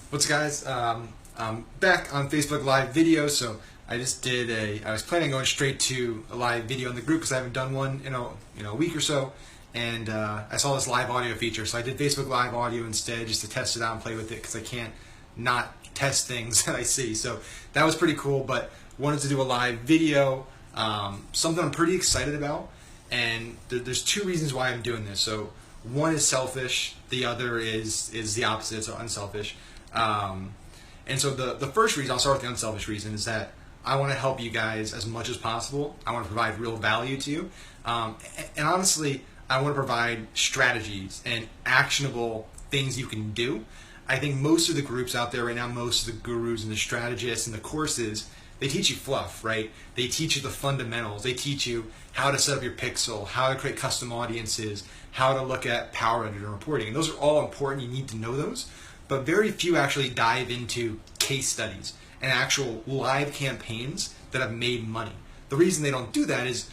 What's up, guys? I'm back on Facebook Live video. So I just did I was planning on going straight to a live video in the group because I haven't done one in a week or so, and I saw this live audio feature, so I did Facebook Live audio instead just to test it out and play with it because I can't not test things that I see. So that was pretty cool, but wanted to do a live video, something I'm pretty excited about, and there's two reasons why I'm doing this. So one is selfish, the other is the opposite, so unselfish. And so the first reason, I'll start with the unselfish reason, is that I want to help you guys as much as possible. I want to provide real value to you. And honestly, I want to provide strategies and actionable things you can do. I think most of the groups out there right now, most of the gurus and the strategists and the courses, they teach you fluff, right? They teach you the fundamentals. They teach you how to set up your pixel, how to create custom audiences, how to look at Power Editor and reporting. And those are all important. You need to know those. But very few actually dive into case studies and actual live campaigns that have made money. The reason they don't do that is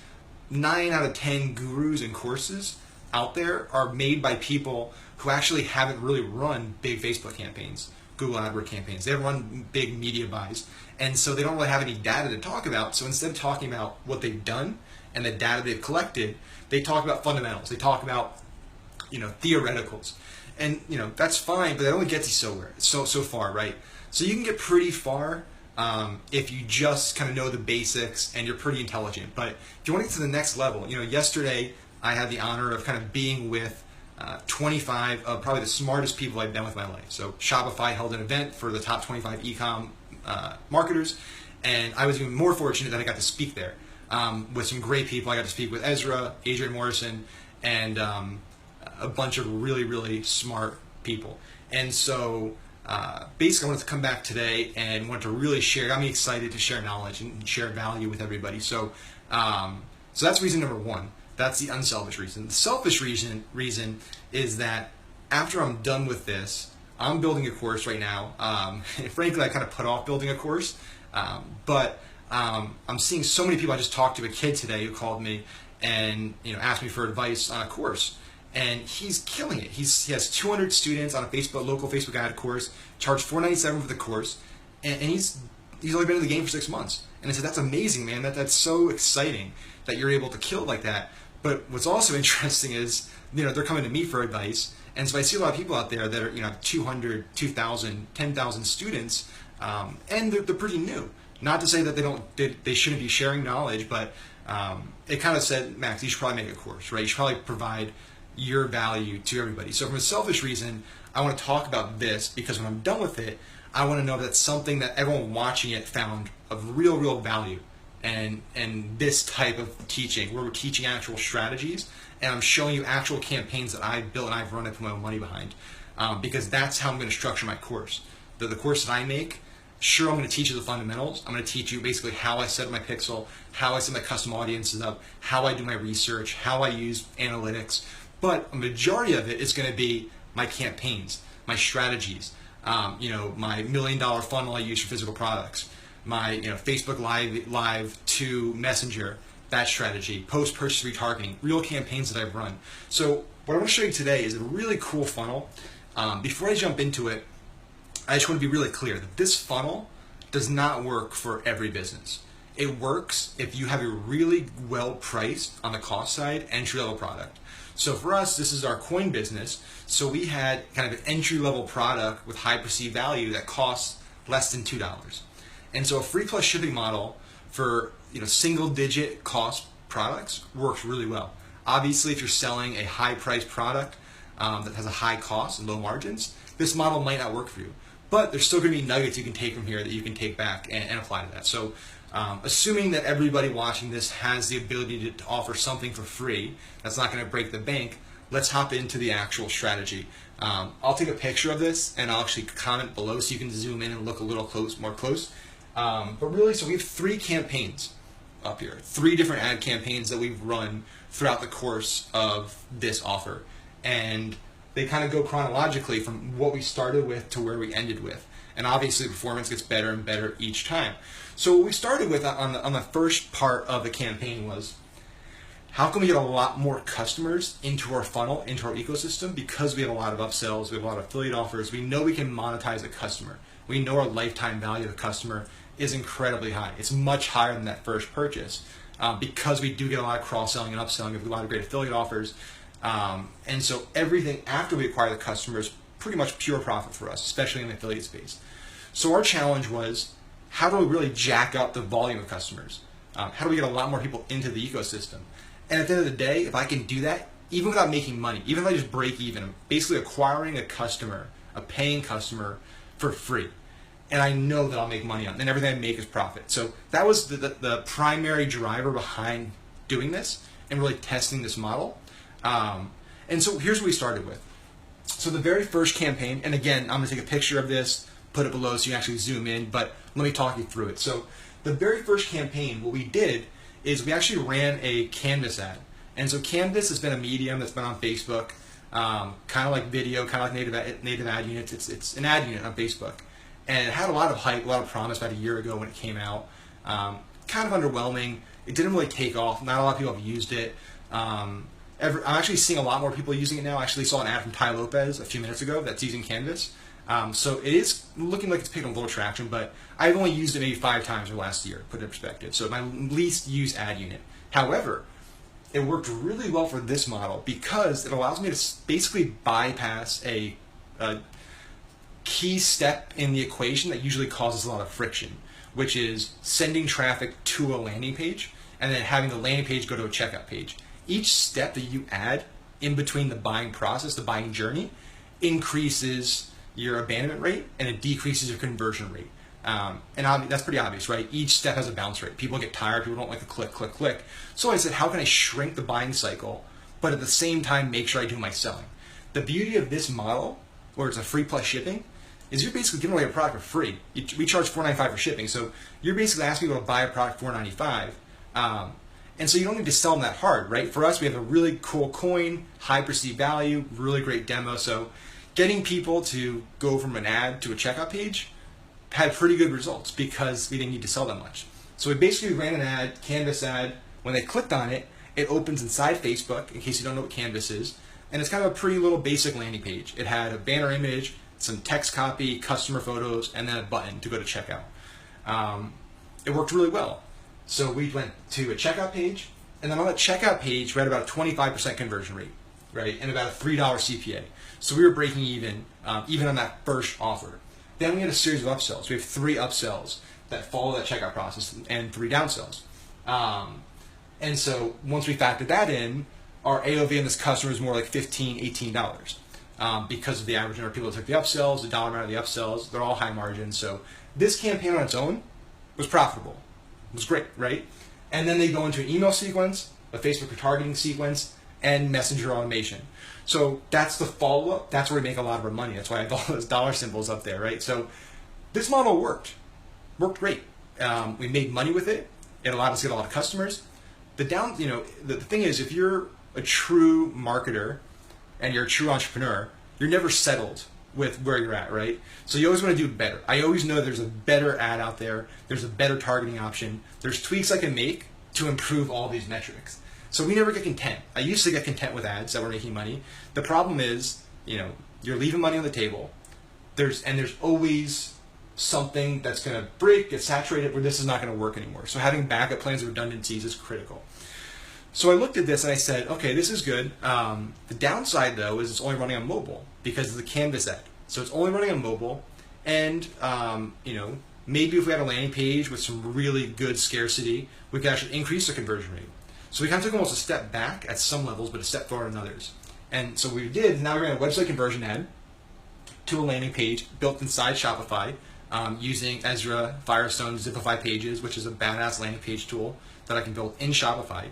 9 out of 10 gurus and courses out there are made by people who actually haven't really run big Facebook campaigns, Google AdWords campaigns. They haven't run big media buys. And so they don't really have any data to talk about. So instead of talking about what they've done and the data they've collected, they talk about fundamentals. They talk about theoreticals. And that's fine, but that only gets you so far, right? So you can get pretty far if you just kind of know the basics and you're pretty intelligent. But if you want to get to the next level, yesterday I had the honor of kind of being with 25 of probably the smartest people I've been with in my life. So Shopify held an event for the top 25 e-com marketers, and I was even more fortunate that I got to speak there with some great people. I got to speak with Ezra, Adrian Morrison, and a bunch of really, really smart people. And so basically I wanted to come back today and wanted to really share, got me excited to share knowledge and share value with everybody. So so that's reason number one. That's the unselfish reason. The selfish reason is that after I'm done with this, I'm building a course right now. Frankly, I kind of put off building a course, but I'm seeing so many people. I just talked to a kid today who called me and asked me for advice on a course. And he's killing it. He has 200 students on a local Facebook ad course, charged $497 for the course, and he's only been in the game for 6 months. And I said, that's amazing, man. That's so exciting that you're able to kill it like that. But what's also interesting is, they're coming to me for advice, and so I see a lot of people out there that are, 200, 2,000, 10,000 students, and they're pretty new. Not to say that they shouldn't be sharing knowledge, but it kind of said, Max, you should probably make a course, right? You should probably provide your value to everybody. So from a selfish reason, I want to talk about this because when I'm done with it, I want to know that's something that everyone watching it found of real value. And this type of teaching, where we're teaching actual strategies, and I'm showing you actual campaigns that I've built and I've run and put my own money behind, because that's how I'm going to structure my course. The course that I make, sure, I'm going to teach you the fundamentals. I'm going to teach you basically how I set up my pixel, how I set my custom audiences up, how I do my research, how I use analytics. But a majority of it is going to be my campaigns, my strategies, my $1 million funnel I use for physical products, my Facebook Live to Messenger, that strategy, post-purchase retargeting, real campaigns that I've run. So what I want to show you today is a really cool funnel. Before I jump into it, I just want to be really clear that this funnel does not work for every business. It works if you have a really well-priced, on the cost side, entry-level product. So for us, this is our coin business. So we had kind of an entry-level product with high perceived value that costs less than $2. And so a free plus shipping model for single-digit cost products works really well. Obviously, if you're selling a high-priced product that has a high cost and low margins, this model might not work for you. But there's still going to be nuggets you can take from here that you can take back and apply to that. So assuming that everybody watching this has the ability to offer something for free that's not going to break the bank, let's hop into the actual strategy. I'll take a picture of this and I'll actually comment below so you can zoom in and look a little more close. But really, so we have 3 campaigns up here, 3 different ad campaigns that we've run throughout the course of this offer. And they kind of go chronologically from what we started with to where we ended with. And obviously, performance gets better and better each time. So what we started with on the first part of the campaign was how can we get a lot more customers into our funnel, into our ecosystem? Because we have a lot of upsells, we have a lot of affiliate offers, we know we can monetize a customer. We know our lifetime value of the customer is incredibly high. It's much higher than that first purchase because we do get a lot of cross-selling and upselling. We have a lot of great affiliate offers. And so everything after we acquire the customer is pretty much pure profit for us, especially in the affiliate space. So our challenge was, how do we really jack up the volume of customers? How do we get a lot more people into the ecosystem? And at the end of the day, if I can do that, even without making money, even if I just break even, I'm basically acquiring a customer, a paying customer for free. And I know that I'll make money on it, and everything I make is profit. So that was the primary driver behind doing this and really testing this model. And so here's what we started with. So the very first campaign, and again, I'm going to take a picture of this, put it below so you can actually zoom in, but let me talk you through it. So the very first campaign, what we did is we actually ran a Canvas ad. And so Canvas has been a medium that's been on Facebook, kind of like video, kind of like native ad units. It's an ad unit on Facebook. And it had a lot of hype, a lot of promise about a year ago when it came out. Kind of underwhelming. It didn't really take off. Not a lot of people have used it. I'm actually seeing a lot more people using it now. I actually saw an ad from Ty Lopez a few minutes ago that's using Canvas. So it is looking like it's picking up a little traction, but I've only used it maybe 5 times in the last year, put it in perspective. So my least used ad unit. However, it worked really well for this model because it allows me to basically bypass a key step in the equation that usually causes a lot of friction, which is sending traffic to a landing page and then having the landing page go to a checkout page. Each step that you add in between the buying process, the buying journey, increases your abandonment rate and it decreases your conversion rate. And that's pretty obvious, right? Each step has a bounce rate. People get tired. People don't like the click, click, click. So I said, how can I shrink the buying cycle, but at the same time make sure I do my selling? The beauty of this model, where it's a free plus shipping, is you're basically giving away a product for free. We charge $4.95 for shipping, so you're basically asking people to buy a product for $4.95. And so you don't need to sell them that hard, right? For us, we have a really cool coin, high perceived value, really great demo. So getting people to go from an ad to a checkout page had pretty good results because we didn't need to sell that much. So we basically ran an ad, Canvas ad. When they clicked on it, it opens inside Facebook, in case you don't know what Canvas is. And it's kind of a pretty little basic landing page. It had a banner image, some text copy, customer photos, and then a button to go to checkout. It worked really well. So we went to a checkout page, and then on that checkout page, we had about a 25% conversion rate, right, and about a $3 CPA. So we were breaking even on that first offer. Then we had a series of upsells. We have 3 upsells that follow that checkout process and 3 downsells. And so once we factored that in, our AOV on this customer is more like $15, $18 because of the average number of people that took the upsells, the dollar amount of the upsells. They're all high margin. So this campaign on its own was profitable. It was great, right? And then they go into an email sequence, a Facebook retargeting sequence, and messenger automation. So that's the follow-up. That's where we make a lot of our money. That's why I have all those dollar symbols up there, right? So this model worked great. We made money with it. It allowed us to get a lot of customers. The thing is, if you're a true marketer and you're a true entrepreneur, you're never settled with where you're at, right? So you always want to do better. I always know there's a better ad out there. There's a better targeting option. There's tweaks I can make to improve all these metrics. So we never get content. I used to get content with ads that were making money. The problem is, you're leaving money on the table. There's always something that's going to break, get saturated, where this is not going to work anymore. So having backup plans and redundancies is critical. So I looked at this and I said, okay, this is good. The downside, though, is it's only running on mobile because of the Canvas ad. So it's only running on mobile, and maybe if we had a landing page with some really good scarcity, we could actually increase the conversion rate. So we kind of took almost a step back at some levels, but a step forward in others. And so what we did, now we ran a website conversion ad to a landing page built inside Shopify using Ezra, Firestone, Zipify Pages, which is a badass landing page tool that I can build in Shopify.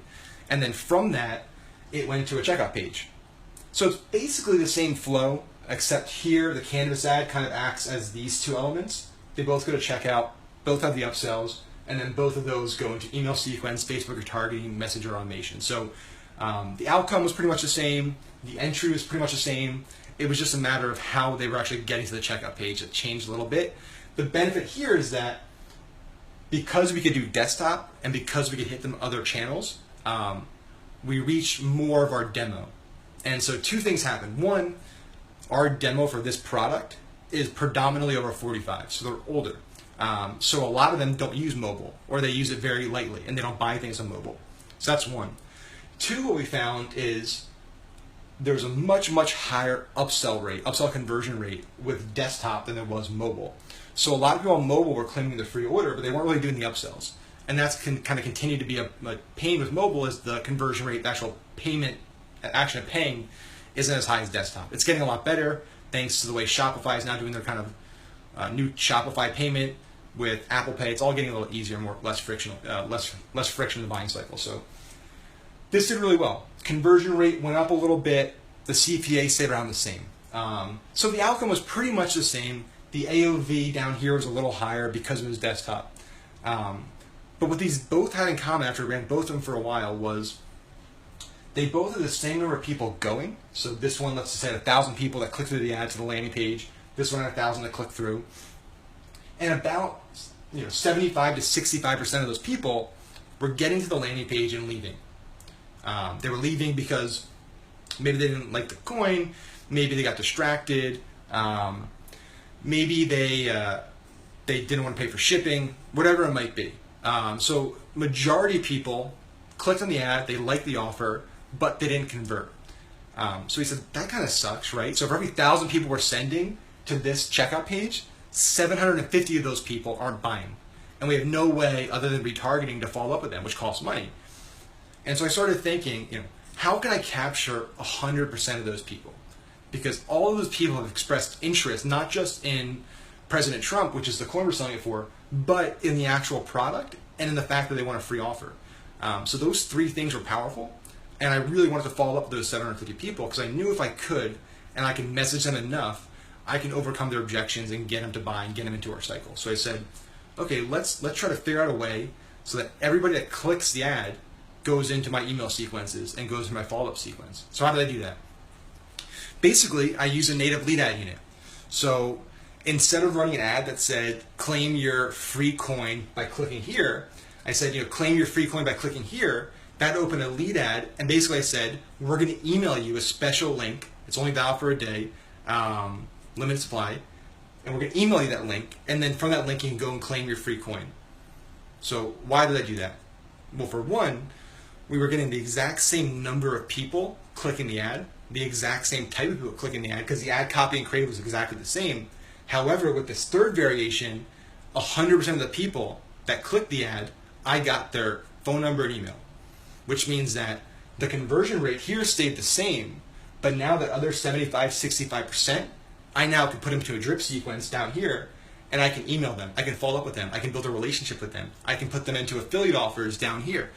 And then from that, it went to a checkout page. So it's basically the same flow, except here the Canvas ad kind of acts as these 2 elements. They both go to checkout, both have the upsells, and then both of those go into email sequence, Facebook retargeting, messenger automation. So the outcome was pretty much the same. The entry was pretty much the same. It was just a matter of how they were actually getting to the checkout page that changed a little bit. The benefit here is that because we could do desktop and because we could hit them other channels, we reached more of our demo. And so two things happened. One, our demo for this product is predominantly over 45, so they're older. So a lot of them don't use mobile, or they use it very lightly, and they don't buy things on mobile. So that's one. Two, what we found is there's a much higher upsell conversion rate with desktop than there was mobile. So a lot of people on mobile were claiming the free order, but they weren't really doing the upsells. And that's kind of continued to be a pain with mobile, is the conversion rate, the actual payment, action of paying, isn't as high as desktop. It's getting a lot better thanks to the way Shopify is now doing their kind of new Shopify payment with Apple Pay. It's all getting a little easier, less friction in the buying cycle. So this did really well. Conversion rate went up a little bit. The CPA stayed around the same. So the outcome was pretty much the same. The AOV down here was a little higher because it was desktop. But what these both had in common after we ran both of them for a while was they both had the same number of people going. So this one, let's just say 1,000 people that clicked through the ad to the landing page. This one had 1,000 that clicked through. And about 75 to 65% of those people were getting to the landing page and leaving. They were leaving because maybe they didn't like the coin, maybe they got distracted, maybe they didn't want to pay for shipping, whatever it might be. So majority of people clicked on the ad, they liked the offer, but they didn't convert. So he said, that kind of sucks, right? So for every 1,000 people we're sending to this checkout page, 750 of those people aren't buying. And we have no way other than retargeting to follow up with them, which costs money. And so I started thinking, how can I capture 100% of those people? Because all of those people have expressed interest, not just in President Trump, which is the coin we're selling it for, but in the actual product and in the fact that they want a free offer. So those three things were powerful. And I really wanted to follow up with those 750 people because I knew if I could, and I could message them enough, I can overcome their objections and get them to buy and get them into our cycle. So I said, okay, let's try to figure out a way so that everybody that clicks the ad goes into my email sequences and goes into my follow-up sequence. So how did I do that? Basically, I use a native lead ad unit. So instead of running an ad that said, claim your free coin by clicking here, I said, claim your free coin by clicking here. That opened a lead ad, and basically I said, we're going to email you a special link. It's only valid for a day, limited supply, and we're going to email you that link, and then from that link you can go and claim your free coin. So why did I do that? Well, for one, we were getting the exact same number of people clicking the ad, the exact same type of people clicking the ad, because the ad copy and creative was exactly the same. However, with this third variation, 100% of the people that clicked the ad, I got their phone number and email, which means that the conversion rate here stayed the same, but now that other 75, 65%, I now can put them to a drip sequence down here, and I can email them. I can follow up with them. I can build a relationship with them. I can put them into affiliate offers down here.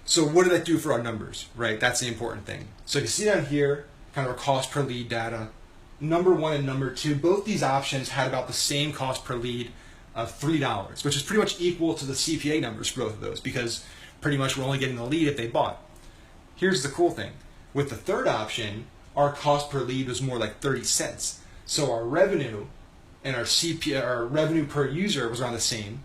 So what did that do for our numbers, right? That's the important thing. So you see down here, kind of our cost per lead data. Number one and number two, both these options had about the same cost per lead of $3, which is pretty much equal to the CPA numbers for both of those, because pretty much we're only getting the lead if they bought. Here's the cool thing. With the third option, our cost per lead was more like 30 cents. So our revenue and our CPA, our revenue per user, was around the same,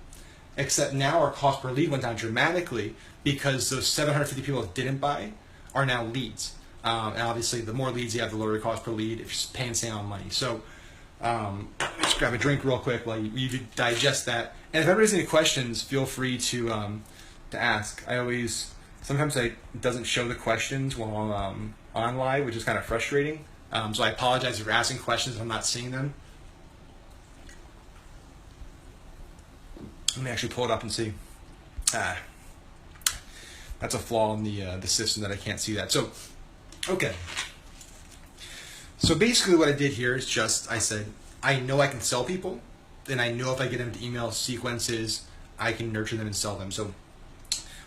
except now our cost per lead went down dramatically because those 750 people that didn't buy are now leads. And obviously, the more leads you have, the lower your cost per lead if you're paying same amount of money. So just grab a drink real quick while you digest that. And if everybody has any questions, feel free to ask. Sometimes it doesn't show the questions while I'm on live, which is kind of frustrating. So I apologize if you're asking questions and I'm not seeing them. Let me actually pull it up and see. That's a flaw in the system that I can't see that. So, okay. So basically what I did here is I said, I know I can sell people, and I know if I get them to email sequences, I can nurture them and sell them. So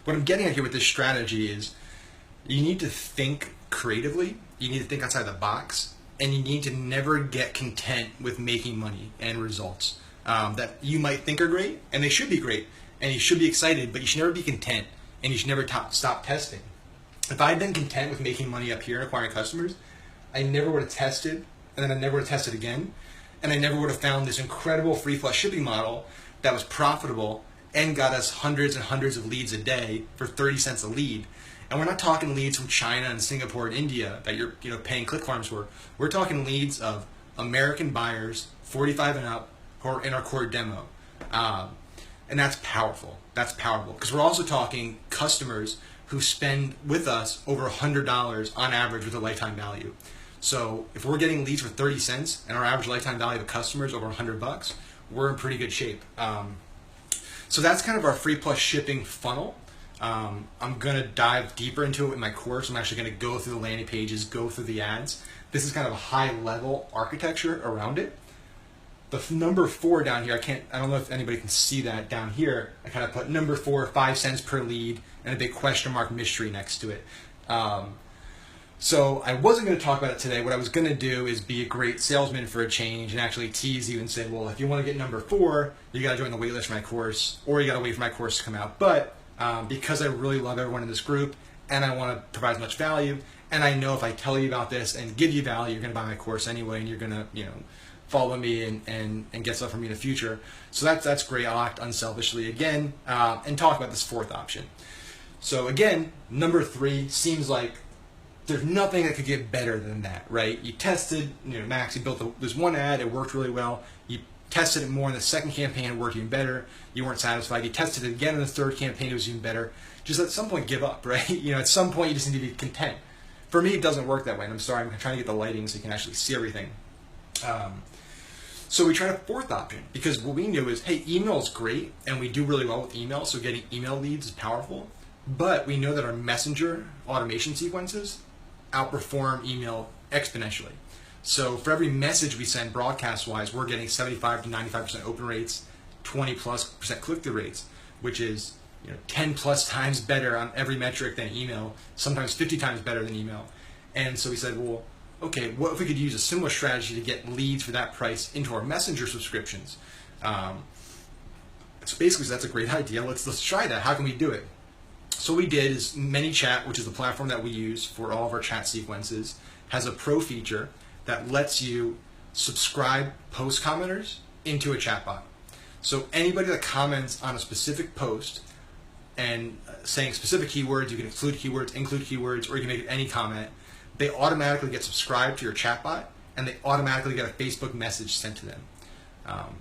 what I'm getting at here with this strategy is you need to think creatively, you need to think outside the box, and you need to never get content with making money and results that you might think are great, and they should be great, and you should be excited, but you should never be content, and you should never stop testing. If I had been content with making money up here and acquiring customers, I never would have tested, and then I never would have tested again, and I never would have found this incredible free flash shipping model that was profitable and got us hundreds and hundreds of leads a day for 30 cents a lead. And we're not talking leads from China and Singapore and India that you're paying click farms for. We're talking leads of American buyers, 45 and up, who are in our core demo. And that's powerful. That's powerful because we're also talking customers who spend with us over $100 on average with a lifetime value. So if we're getting leads for 30 cents and our average lifetime value of a customer is over $100, we're in pretty good shape. So that's kind of our free plus shipping funnel. I'm going to dive deeper into it in my course. I'm actually going to go through the landing pages, go through the ads. This is kind of a high level architecture around it. The number 4 down here, I don't know if anybody can see that down here. I kind of put number 4, 5 cents per lead, and a big question mark mystery next to it. So I wasn't going to talk about it today. What I was going to do is be a great salesman for a change and actually tease you and say, well, if you want to get number 4, you got to join the waitlist for my course, or you got to wait for my course to come out. But because I really love everyone in this group, and I want to provide as much value, and I know if I tell you about this and give you value, you're going to buy my course anyway, and you're going to, follow me and get stuff from me in the future. So that's great. I'll act unselfishly again and talk about this 4th option. So again, number 3 seems like there's nothing that could get better than that, right? You tested, Max, you built this one ad, it worked really well. You tested it more in the 2nd campaign, it worked even better. You weren't satisfied. You tested it again in the 3rd campaign, it was even better. Just at some point, give up, right? At some point, you just need to be content. For me, it doesn't work that way, and I'm sorry, I'm trying to get the lighting so you can actually see everything. So we tried a 4th option because what we knew is, hey, email is great, and we do really well with email, so getting email leads is powerful. But we know that our messenger automation sequences outperform email exponentially. So for every message we send broadcast-wise, we're getting 75 to 95% open rates, 20+% click-through rates, which is 10 plus times better on every metric than email, sometimes 50 times better than email. And so we said, well, okay, what if we could use a similar strategy to get leads for that price into our messenger subscriptions? So basically, that's a great idea. Let's try that. How can we do it? So what we did is ManyChat, which is the platform that we use for all of our chat sequences, has a pro feature that lets you subscribe post commenters into a chatbot. So anybody that comments on a specific post and saying specific keywords, you can include keywords, or you can make any comment, they automatically get subscribed to your chatbot, and they automatically get a Facebook message sent to them.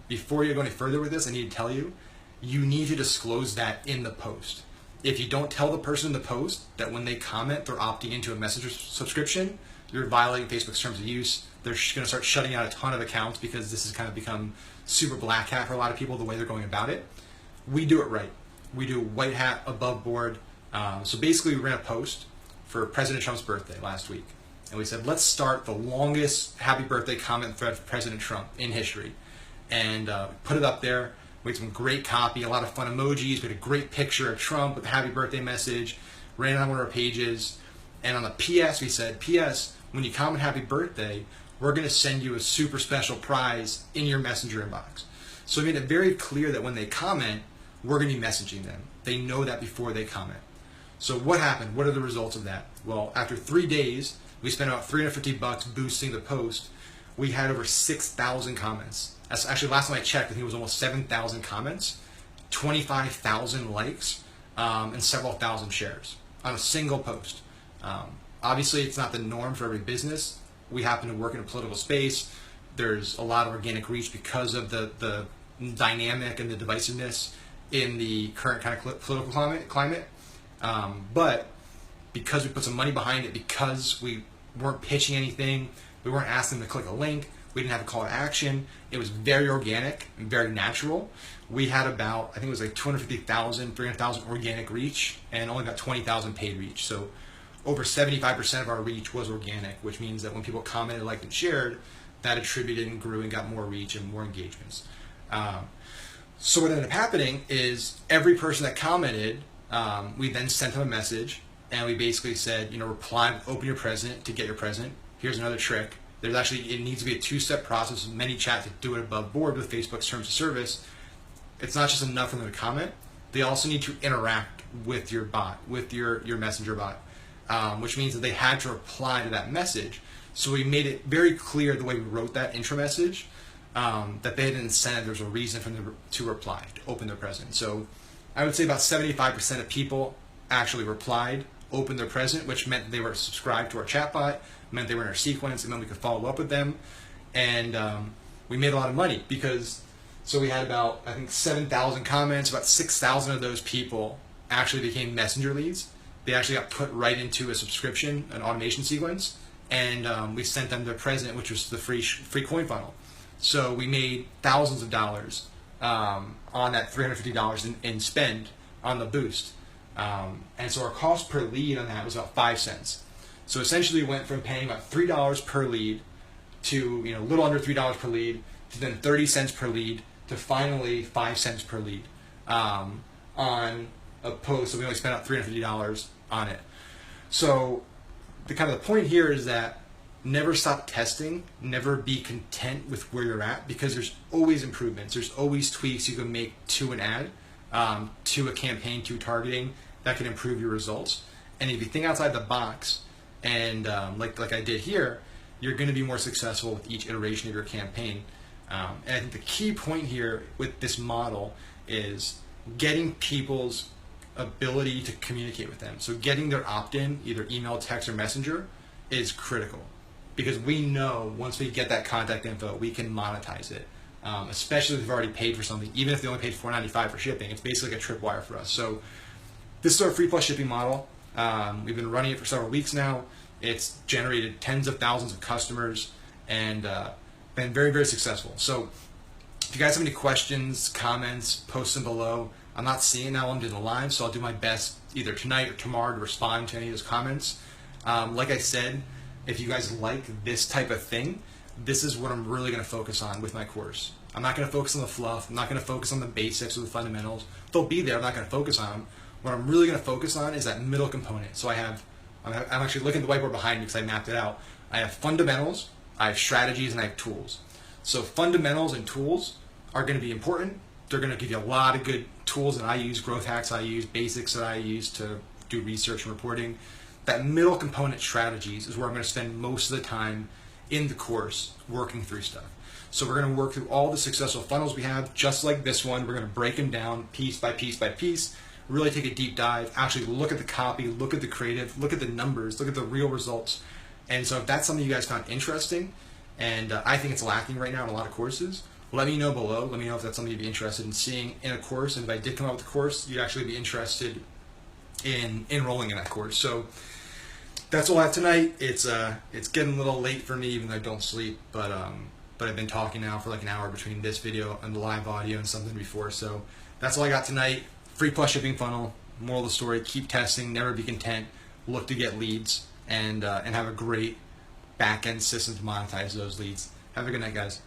Before you go any further with this, I need to tell you, you need to disclose that in the post. If you don't tell the person in the post that when they comment, they're opting into a messenger subscription, you're violating Facebook's terms of use. They're going to start shutting out a ton of accounts because this has kind of become super black hat for a lot of people, the way they're going about it. We do it right. We do white hat, above board. So basically, we ran a post for President Trump's birthday last week. And we said, let's start the longest happy birthday comment thread for President Trump in history. And put it up there. We had some great copy, a lot of fun emojis. We had a great picture of Trump with a happy birthday message. Ran it on one of our pages. And on the PS, we said, PS, when you comment happy birthday, we're going to send you a super special prize in your messenger inbox. So we made it very clear that when they comment, we're going to be messaging them. They know that before they comment. So what happened? What are the results of that? Well, after 3 days, we spent about $350 boosting the post. We had over 6,000 comments. That's actually, last time I checked, I think it was almost 7,000 comments, 25,000 likes, and several thousand shares on a single post. Obviously, it's not the norm for every business. We happen to work in a political space. There's a lot of organic reach because of the dynamic and the divisiveness in the current kind of political climate. But because we put some money behind it, because we weren't pitching anything, we weren't asking them to click a link, we didn't have a call to action, it was very organic and very natural. We had about, I think it was like 250,000, 300,000 organic reach and only about 20,000 paid reach. So over 75% of our reach was organic, which means that when people commented, liked, and shared, that attributed and grew and got more reach and more engagements. So what ended up happening is every person that commented, we then sent them a message, and we basically said, reply with open your present to get your present. Here's another trick. There's actually, it needs to be a 2-step process of ManyChat to do it above board with Facebook's terms of service. It's not just enough for them to comment. They also need to interact with your bot, with your messenger bot, which means that they had to reply to that message. So we made it very clear the way we wrote that intro message, that they had an incentive, there's a reason for them to reply, to open their present. So I would say about 75% of people actually replied, opened their present, which meant they were subscribed to our chatbot, meant they were in our sequence, it meant we could follow up with them, and we made a lot of money because, so we had about, I think, 7,000 comments, about 6,000 of those people actually became messenger leads. They actually got put right into a subscription, an automation sequence, and we sent them their present, which was the free coin funnel. So we made thousands of dollars on that $350 in spend on the boost. And so our cost per lead on that was about 5 cents. So essentially we went from paying about $3 per lead to, a little under $3 per lead, to then 30 cents per lead, to finally 5 cents per lead on a post. So we only spent about $350 on it. So the point here is that never stop testing, never be content with where you're at, because there's always improvements. There's always tweaks you can make to an ad, to a campaign, to targeting that can improve your results. And if you think outside the box, and like I did here, you're going to be more successful with each iteration of your campaign. And I think the key point here with this model is getting people's ability to communicate with them. So getting their opt-in, either email, text, or messenger, is critical, because we know once we get that contact info, we can monetize it. Especially if they've already paid for something. Even if they only paid $4.95 for shipping, it's basically like a tripwire for us. So this is our free plus shipping model. We've been running it for several weeks now. It's generated tens of thousands of customers and been very, very successful. So if you guys have any questions, comments, post them below. I'm not seeing now, I'm doing the live, so I'll do my best either tonight or tomorrow to respond to any of those comments. Like I said, if you guys like this type of thing, this is what I'm really going to focus on with my course. I'm not going to focus on the fluff. I'm not going to focus on the basics or the fundamentals. They'll be there. I'm not going to focus on them. What I'm really going to focus on is that middle component. So I'm actually looking at the whiteboard behind me because I mapped it out. I have fundamentals, I have strategies, and I have tools. So fundamentals and tools are going to be important. They're going to give you a lot of good tools that I use, growth hacks I use, basics that I use to do research and reporting. That middle component, strategies, is where I'm going to spend most of the time in the course working through stuff. So we're going to work through all the successful funnels we have, just like this one. We're going to break them down piece by piece by piece, really take a deep dive, actually look at the copy, look at the creative, look at the numbers, look at the real results. And so if that's something you guys found interesting, and I think it's lacking right now in a lot of courses, let me know below. Let me know if that's something you'd be interested in seeing in a course, and if I did come out with a course, you'd actually be interested in enrolling in that course. So that's all I have tonight. It's getting a little late for me, even though I don't sleep, but I've been talking now for like an hour between this video and the live audio and something before. So that's all I got tonight. Free plus shipping funnel. Moral of the story: keep testing, never be content. Look to get leads, and have a great back end system to monetize those leads. Have a good night, guys.